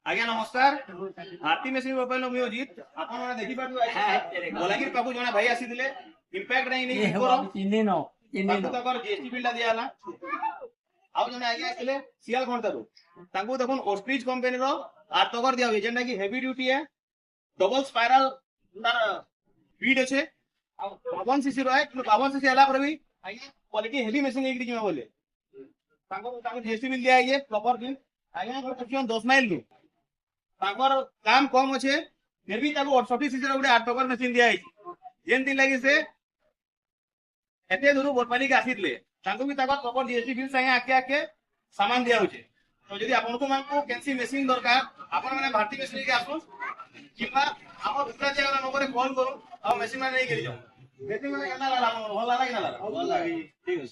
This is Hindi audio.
आज्ञा नमस्कार भारती मेसिन मोबाइल नो म्यूजिक आपण माने देखि पाबु बलागीर पाकु जणा भाई आसीथिले इंपैक्ट नहीं नहीं करो चिन्हिनो ताकु तकर जीएसटी बिल दिया हला आउ जणा आज्ञा आसीले सियाल कोन तारु ताकु देखुन ओस्ट्रिच कंपनी रो आर तकर दिया जेंडा की हेवी ड्यूटी है डबल स्पाइरल तार स्पीड আছে आ 52 सीसी रो है 52 सीसी हला पर भी आज्ञा क्वालिटी हेवी मशीन एक दिमा बोले ताको जीएसटी बिल दिया है प्रॉपर बिल आज्ञा को 10 माइल नु ताकर काम कम अच्छे फिर भी ताको 68 सीसी रो 8 टकर मशीन दिया है जेन दिन लागि से एते दूर बोरपाली के आसीतले ताको भी ताकर प्रॉपर जीएसटी बिल संगे आके आके सामान दिया होचे तो यदि आपन को मानको कैंसी मशीन दरकार आपन माने भारती मशीन के आसु किबा हमर दूसरा जगह नंबर कॉल करू आ मशीन माने नहीं करी जाऊ मशीन माने केना लाला भल लाला कि ना लाला भल लागी ठीक है।